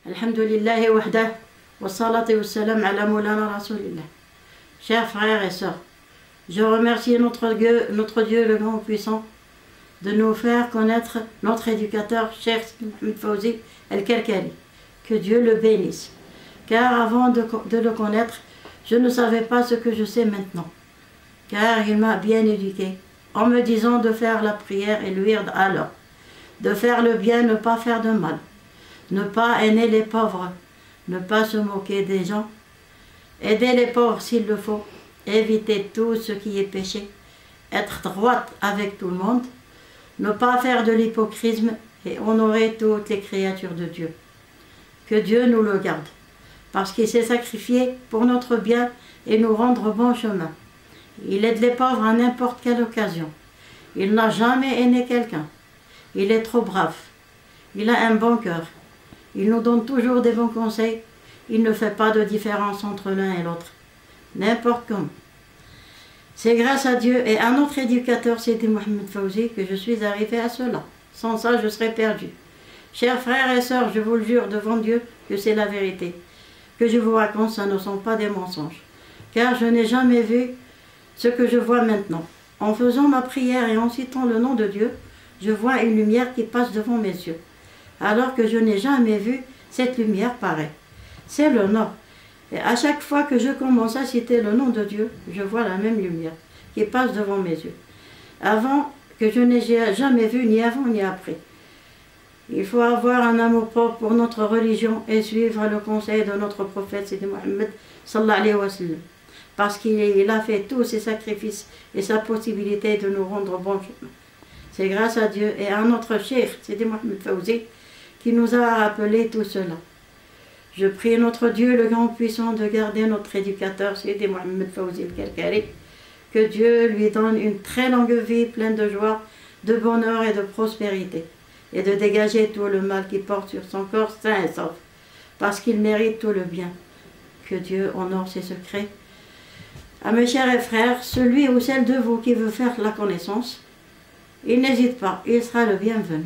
Alhamdulillahi wahdah, wa salatu wa salam ala moulana rasoulillah. Chers frères et sœurs, je remercie notre Dieu le grand puissant de nous faire connaître notre éducateur, Cheikh Mohamed Fawzi El-Kerkari. Que Dieu le bénisse. Car avant de le connaître, je ne savais pas ce que je sais maintenant. Car il m'a bien éduqué, en me disant de faire la prière et le wird alors, de faire le bien, ne pas faire de mal, ne pas hainer les pauvres, ne pas se moquer des gens, aider les pauvres s'il le faut, éviter tout ce qui est péché, être droite avec tout le monde, ne pas faire de l'hypocrisme et honorer toutes les créatures de Dieu. Que Dieu nous le garde, parce qu'il s'est sacrifié pour notre bien et nous rendre bon chemin. Il aide les pauvres à n'importe quelle occasion. Il n'a jamais aimé quelqu'un. Il est trop brave. Il a un bon cœur. Il nous donne toujours des bons conseils. Il ne fait pas de différence entre l'un et l'autre. N'importe comment. C'est grâce à Dieu et à notre éducateur, Sidi Mohamed Fawzi, que je suis arrivée à cela. Sans ça, je serais perdue. Chers frères et sœurs, je vous le jure devant Dieu que c'est la vérité. Que je vous raconte, ça ne sont pas des mensonges. Car je n'ai jamais vu ce que je vois maintenant. En faisant ma prière et en citant le nom de Dieu, je vois une lumière qui passe devant mes yeux. Alors que je n'ai jamais vu cette lumière pareille. C'est le nom. Et à chaque fois que je commence à citer le nom de Dieu, je vois la même lumière qui passe devant mes yeux. Avant que je n'ai jamais vu ni avant ni après. Il faut avoir un amour propre pour notre religion et suivre le conseil de notre prophète Sidi Mohamed sallallahu alayhi wa sallam. Parce qu'il a fait tous ses sacrifices et sa possibilité de nous rendre bon chemin. C'est grâce à Dieu et à notre cheikh Sidi Mohamed Fawzi qui nous a rappelé tout cela. Je prie notre Dieu le grand puissant de garder notre éducateur Sidi Mohamed Fawzi El-Kerkari. Que Dieu lui donne une très longue vie pleine de joie, de bonheur et de prospérité. Et de dégager tout le mal qui porte sur son corps sain et sauf. Parce qu'il mérite tout le bien. Que Dieu honore ses secrets. À mes chers frères, celui ou celle de vous qui veut faire la connaissance, il n'hésite pas, il sera le bienvenu.